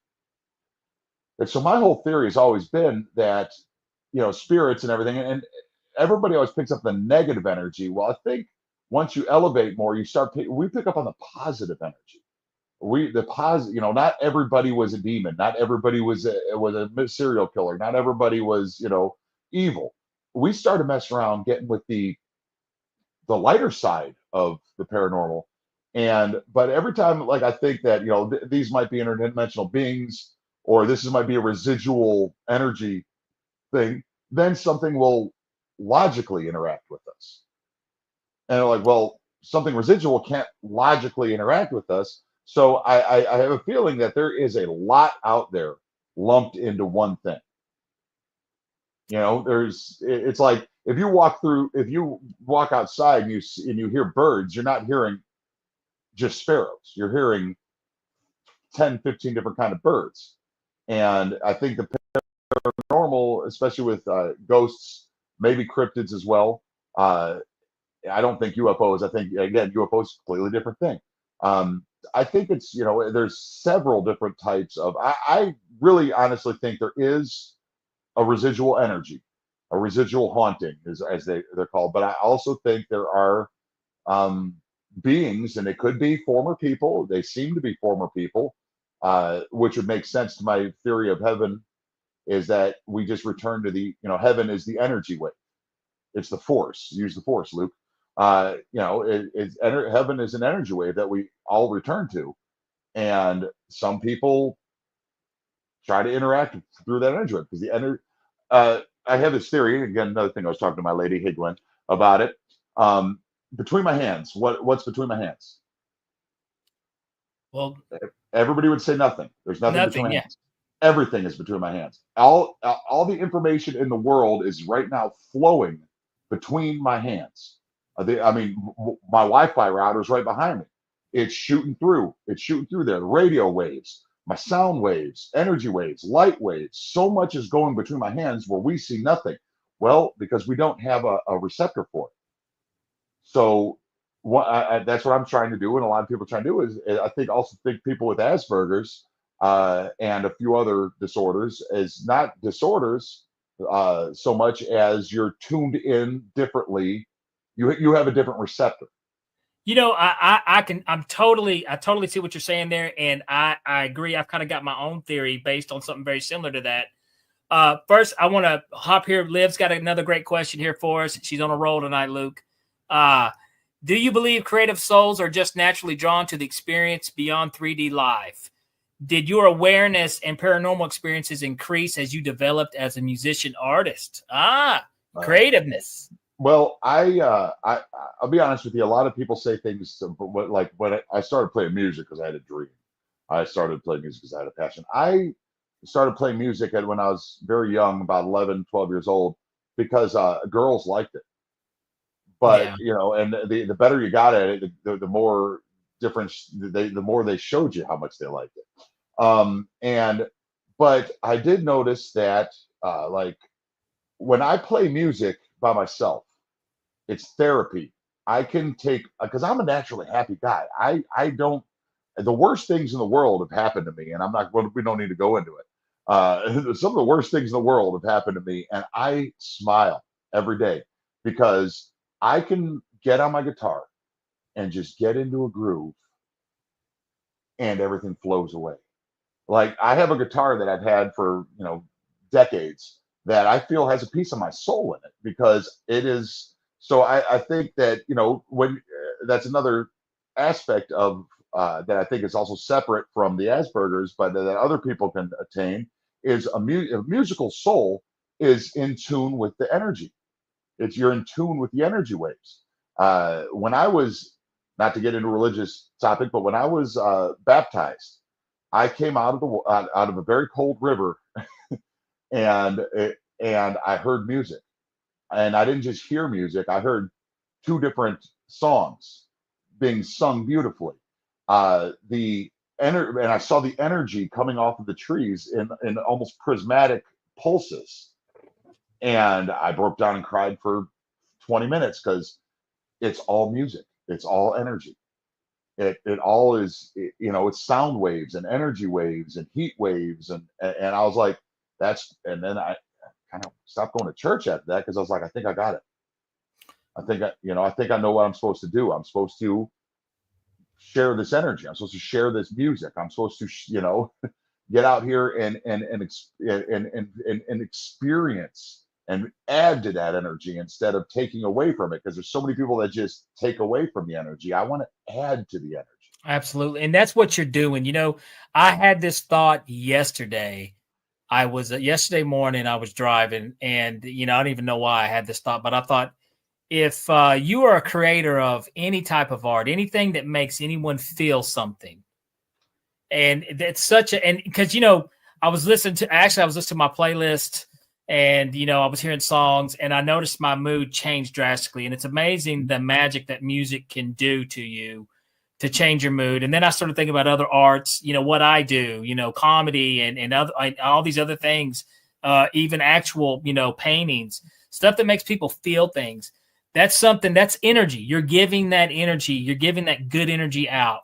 And so my whole theory has always been that spirits and everything, and everybody always picks up the negative energy. Well, I think once you elevate more, we pick up on the positive energy. Not everybody was a demon. Not everybody was a serial killer. Not everybody was, evil. We started messing around, getting with the lighter side of the paranormal. But every time, like, I think that, these might be interdimensional beings, or might be a residual energy thing, then something will logically interact with us. And like, well, something residual can't logically interact with us. So I have a feeling that there is a lot out there lumped into one thing. It's like if you walk outside and you hear birds, you're not hearing just sparrows. You're hearing 10, 15 different kind of birds. And I think the paranormal, especially with ghosts, maybe cryptids as well. I don't think UFOs. I think, again, UFOs is a completely different thing. I think it's, there's several different types of, I really honestly think there is a residual energy, a residual haunting, as they're called. But I also think there are beings, and they could be former people. They seem to be former people, which would make sense to my theory of heaven, is that we just return to heaven is the energy wave. It's the force. Use the force, Luke. Heaven is an energy wave that we all return to, and some people try to interact through that energy wave because I have this theory. Again, another thing, I was talking to my lady Higlin about it. Between my hands, what's between my hands? Well, everybody would say nothing. There's nothing between my hands. Everything is between my hands. All the information in the world is right now flowing between my hands. My Wi-Fi router is right behind me. It's shooting through. It's shooting through there. The radio waves, my sound waves, energy waves, light waves. So much is going between my hands where we see nothing. Well, because we don't have a receptor for it. So that's what I'm trying to do, and a lot of people are trying to do is, I think people with Asperger's and a few other disorders is not disorders so much as you're tuned in differently. You have a different receptor. I totally see what you're saying there, and I agree. I've kind of got my own theory based on something very similar to that. First, I want to hop here. Liv's got another great question here for us. She's on a roll tonight, Luke. Do you believe creative souls are just naturally drawn to the experience beyond 3D life? Did your awareness and paranormal experiences increase as you developed as a musician artist? Creativeness. Well, I'll be honest with you. A lot of people say things, like when I started playing music because I had a dream. I started playing music because I had a passion. I started playing music when I was very young, about 11, 12 years old, because girls liked it. But Yeah. and the better you got at it, the more difference the more they showed you how much they liked it. But I did notice that like when I play music by myself, it's therapy. I can take because I'm a naturally happy guy. I don't the worst things in the world have happened to me, and we don't need to go into it. Some of the worst things in the world have happened to me, and I smile every day because I can get on my guitar and just get into a groove, and everything flows away. Like I have a guitar that I've had for decades that I feel has a piece of my soul in it because it is. So I think that when that's another aspect of that I think is also separate from the Asperger's, but that other people can attain is a musical soul is in tune with the energy. You're in tune with the energy waves. When I was, not to get into a religious topic, but when I was baptized, I came out of a very cold river, and I heard music, and I didn't just hear music. I heard two different songs being sung beautifully. And I saw the energy coming off of the trees in almost prismatic pulses, and I broke down and cried for 20 minutes because it's all music, it's all energy. It all is, it's sound waves and energy waves and heat waves, and I was like, and then I kind of stopped going to church after that because I was like, I think I got it. I think I know what I'm supposed to do. I'm supposed to share this energy. I'm supposed to share this music. I'm supposed to, get out here and experience and add to that energy instead of taking away from it. Because there's so many people that just take away from the energy. I want to add to the energy. Absolutely. And that's what you're doing. I had this thought yesterday. Yesterday morning, I was driving, and, I don't even know why I had this thought, but I thought, if you are a creator of any type of art, anything that makes anyone feel something, and that's and because, I was listening to my playlist, and, I was hearing songs, and I noticed my mood changed drastically. And it's amazing the magic that music can do to you to change your mood. And then I started thinking about other arts, what I do, comedy and all these other things, even actual, paintings, stuff that makes people feel things. That's energy. You're giving that energy. You're giving that good energy out.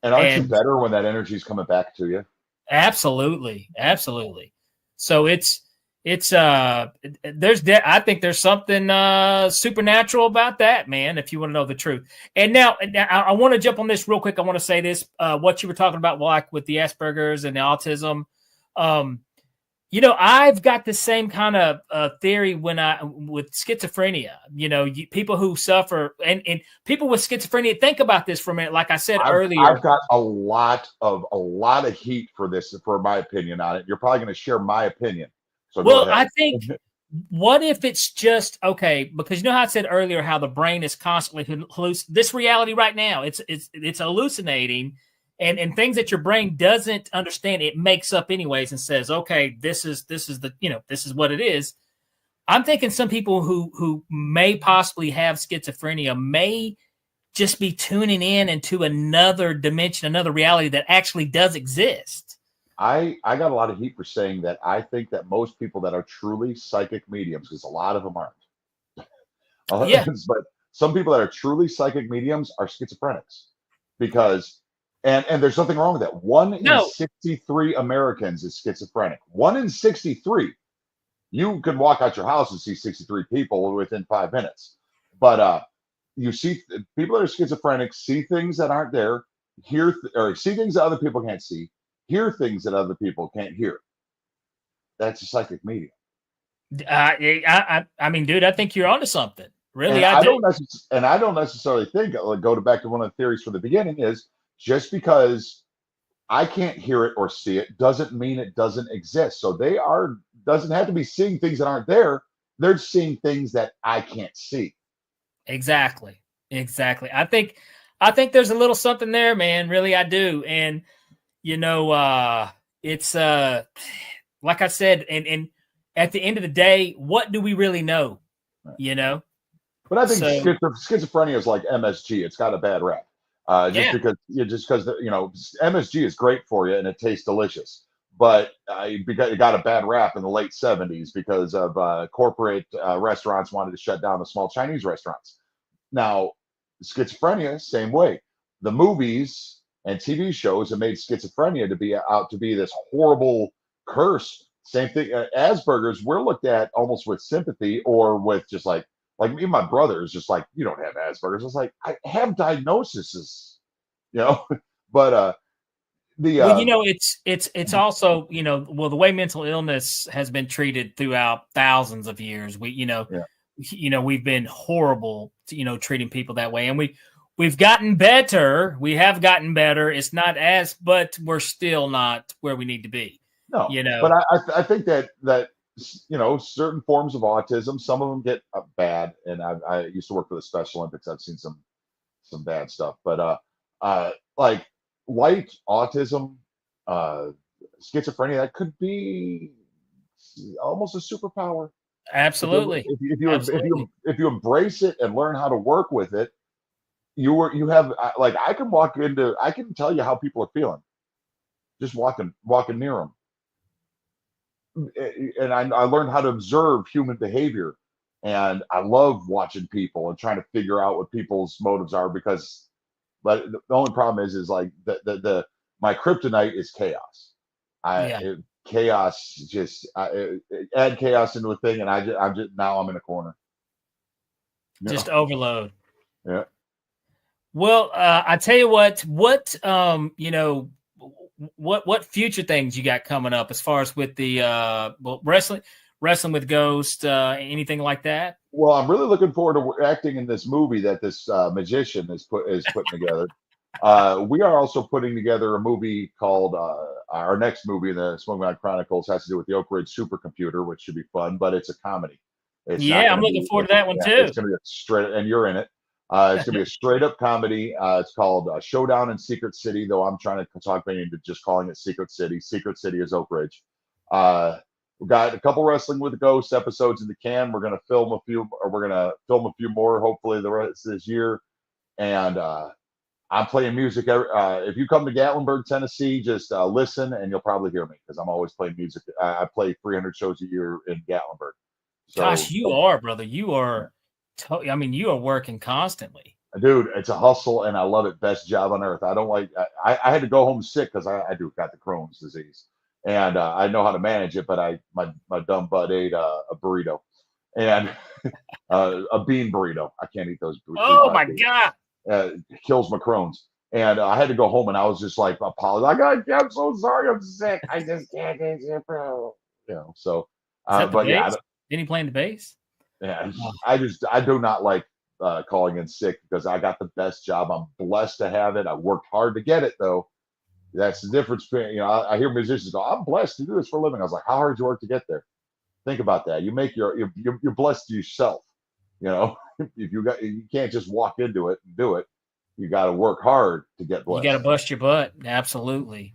And aren't you better when that energy is coming back to you? Absolutely. Absolutely. So I think there's something supernatural about that, man, if you want to know the truth. And now I want to jump on this real quick. I want to say this, what you were talking about, like with the Asperger's and the autism. I've got the same kind of theory with schizophrenia. People who suffer and people with schizophrenia. Think about this for a minute. Like I said earlier, I've got a lot of heat for this, for my opinion on it. You're probably going to share my opinion. So well, I think, what if it's just okay? Because how I said earlier how the brain is constantly this reality right now. It's hallucinating. And things that your brain doesn't understand, it makes up anyways and says, okay, this is what it is. I'm thinking some people who may possibly have schizophrenia may just be tuning in into another dimension, another reality that actually does exist. I got a lot of heat for saying that. I think that most people that are truly psychic mediums, because a lot of them aren't. Yeah. But some people that are truly psychic mediums are schizophrenics because and there's nothing wrong with that. 1 in 63 Americans is schizophrenic. 1 in 63. You can walk out your house and see 63 people within 5 minutes. But you see people that are schizophrenic see things that aren't there, or see things that other people can't see, hear things that other people can't hear. That's a psychic medium. I mean, dude, I think you're onto something. Really, I don't necessarily think, go back to one of the theories from the beginning, is just because I can't hear it or see it doesn't mean it doesn't exist. So doesn't have to be seeing things that aren't there. They're seeing things that I can't see. Exactly. I think there's a little something there, man. Really, I do. And it's like I said, and at the end of the day, what do we really know? You know? But I think So, schizophrenia is like MSG. It's got a bad rap. Just yeah. because MSG is great for you and it tastes delicious, but it got a bad rap in the late '70s because of corporate restaurants wanted to shut down the small Chinese restaurants. Now, schizophrenia, same way. The movies and TV shows have made schizophrenia to be out to be this horrible curse. Same thing. Asperger's, we're looked at almost with sympathy or with just like me and my brother is just like, you don't have Asperger's. It's like I have diagnoses, you know. But Well, it's also, the way mental illness has been treated throughout thousands of years. We've been horrible, treating people that way, and we've gotten better. We have gotten better. It's not but we're still not where we need to be. No, but I think that certain forms of autism, some of them get bad, and I used to work for the Special Olympics. I've seen some bad stuff, but like light autism, schizophrenia, that could be almost a superpower. Absolutely. If you embrace it and learn how to work with it, you have like I can tell you how people are feeling just walking near them. And I learned how to observe human behavior, and I love watching people and trying to figure out what people's motives are but the only problem is like my kryptonite is chaos. Chaos just add chaos into a thing, and I'm just now I'm in a corner. Just overload. Yeah. Well, I tell you what future things you got coming up as far as with the wrestling with Ghost, anything like that? Well, I'm really looking forward to acting in this movie that this magician is putting together. We are also putting together a movie called our next movie, the Smoking Gun Chronicles, has to do with the Oak Ridge supercomputer, which should be fun, but it's a comedy. I'm looking forward to that one too. It's going to be straight, and you're in it. It's going to be a straight up comedy. It's called Showdown in Secret City, though I'm trying to talk me into just calling it Secret City. Secret City is Oak Ridge. We've got a couple Wrestling with Ghosts episodes in the can. We're going to film a few more, hopefully the rest of this year. And I'm playing music. If you come to Gatlinburg, Tennessee, just listen, and you'll probably hear me because I'm always playing music. I play 300 shows a year in Gatlinburg. So, gosh, you are, brother. You are. You are working constantly, dude. It's a hustle, and I love it. Best job on earth. I don't like. I had to go home sick because I got the Crohn's disease, and I know how to manage it. But my dumb butt ate a burrito, and a bean burrito. I can't eat those. Oh my god! Kills my Crohn's, and I had to go home, and I was just like, apologize. I'm so sorry. I'm sick. I just can't eat it, bro. So. But yeah. Didn't he play in the bass? Yeah, I do not like calling in sick because I got the best job. I'm blessed to have it. I worked hard to get it, though. That's the difference between, I hear musicians go, I'm blessed to do this for a living. I was like, how hard did you work to get there? Think about that. You're blessed to yourself. You can't just walk into it and do it. You got to work hard to get blessed. You got to bust your butt. Absolutely.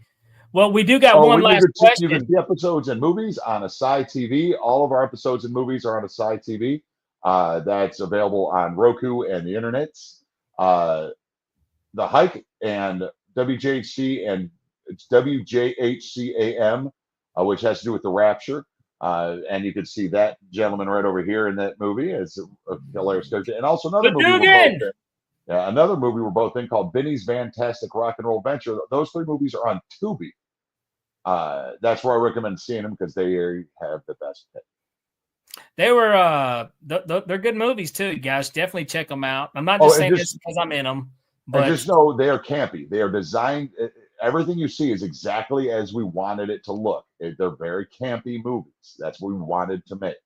Well, we do got one last question. You can see episodes and movies on Asai TV. All of our episodes and movies are on Asai TV. That's available on Roku and the internets. The Hike and WJHC and it's WJHCAM, which has to do with the Rapture. And you can see that gentleman right over here in that movie. It's a hilarious character. And also another movie. Another movie we're both in called Benny's Fantastic Rock and Roll Venture. Those 3 movies are on Tubi. That's where I recommend seeing them because they have the best pick. They were they're good movies too, guys. Definitely check them out. I'm not just saying this because I'm in them, but just know they are campy. They are designed. Everything you see is exactly as we wanted it to look. They're very campy movies. That's what we wanted to make.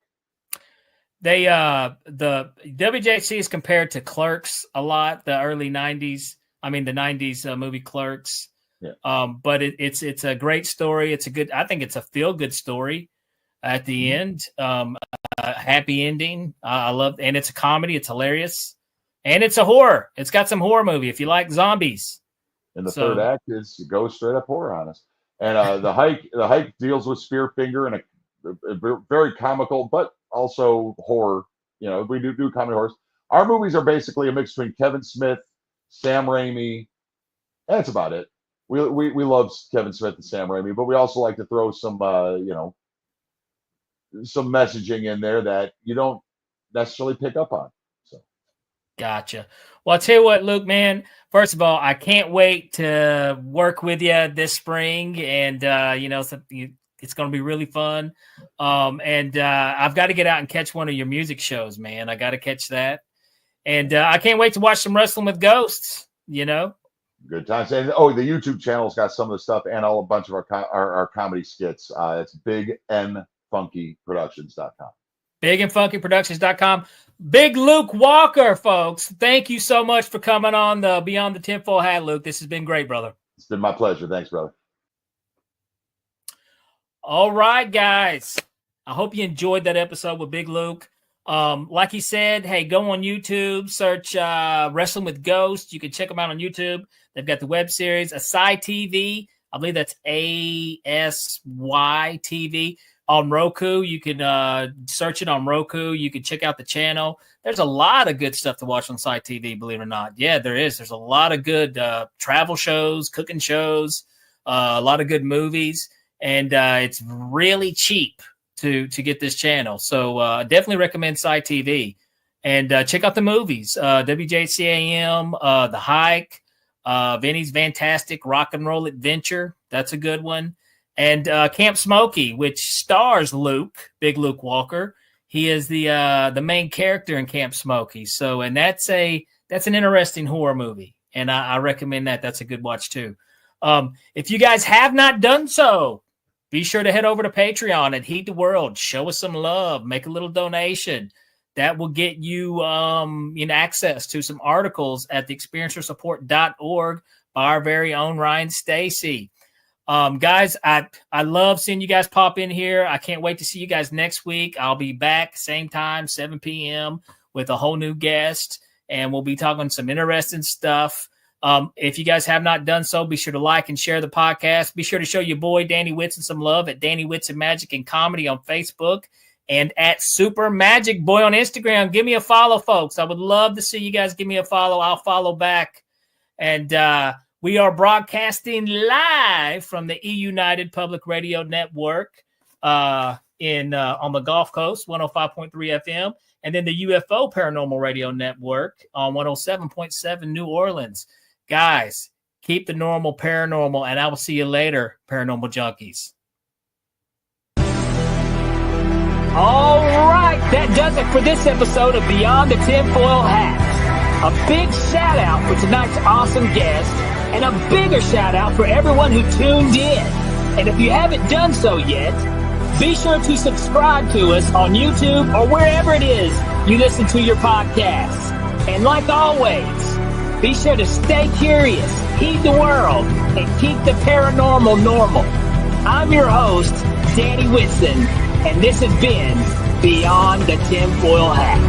They the WJC is compared to Clerks a lot, the early 90s. The 90s movie Clerks. Yeah. But it's a great story. I think it's a feel good story at the end. Happy ending. I love, and it's a comedy. It's hilarious, and it's a horror. It's got some horror movie if you like zombies. And the third act goes straight up horror on us. And the hike deals with Spearfinger and a very comical, but also horror. We do comedy horrors. Our movies are basically a mix between Kevin Smith, Sam Raimi, and that's about it. We love Kevin Smith and Sam Raimi, but we also like to throw some some messaging in there that you don't necessarily pick up on. So, gotcha. Well, I'll tell you what, Luke, man. First of all, I can't wait to work with you this spring, and it's going to be really fun. And I've got to get out and catch one of your music shows, man. I got to catch that, and I can't wait to watch some Wrestling with Ghosts. Good times. And the YouTube channel's got some of the stuff and a bunch of our comedy skits. It's BigandFunkyProductions.com. BigandFunkyProductions.com. Big Luke Walker, folks. Thank you so much for coming on the Beyond the Tinfoil Hat, Luke. This has been great, brother. It's been my pleasure. Thanks, brother. All right, guys. I hope you enjoyed that episode with Big Luke. Like he said, hey, go on YouTube, search Wrestling with Ghosts. You can check them out on YouTube. They've got the web series, Asai TV. I believe that's ASY TV. On Roku, you can search it on Roku. You can check out the channel. There's a lot of good stuff to watch on Site TV, believe it or not. Yeah, there is. There's a lot of good travel shows, cooking shows, a lot of good movies, and it's really cheap to get this channel. So definitely recommend Site TV. And check out the movies, WJCAM, The Hike, Vinny's Fantastic Rock and Roll Adventure. That's a good one. And Camp Smokey, which stars Luke, Big Luke Walker. He is the main character in Camp Smokey. So, and that's an interesting horror movie, and I recommend that. That's a good watch too. If you guys have not done so, be sure to head over to Patreon and Heat the World. Show us some love. Make a little donation. That will get you access to some articles at theexperiencersupport.org by our very own Ryan Stacy. Guys, I love seeing you guys pop in here. I can't wait to see you guys next week. I'll be back same time, 7 p.m. with a whole new guest, and we'll be talking some interesting stuff. If you guys have not done so, be sure to like and share the podcast. Be sure to show your boy Danny Whitson some love at Danny Whitson Magic and Comedy on Facebook and at Super Magic Boy on Instagram. Give me a follow, folks. I would love to see you guys give me a follow. I'll follow back. And we are broadcasting live from the E-United Public Radio Network on the Gulf Coast, 105.3 FM, and then the UFO Paranormal Radio Network on 107.7 New Orleans. Guys, keep the normal paranormal, and I will see you later, paranormal junkies. All right, that does it for this episode of Beyond the Tinfoil Hat. A big shout out for tonight's awesome guest, and a bigger shout out for everyone who tuned in. And if you haven't done so yet, be sure to subscribe to us on YouTube or wherever it is you listen to your podcasts. And like always, be sure to stay curious, heed the world, and keep the paranormal normal. I'm your host, Danny Whitson, and this has been Beyond the Tinfoil Hat.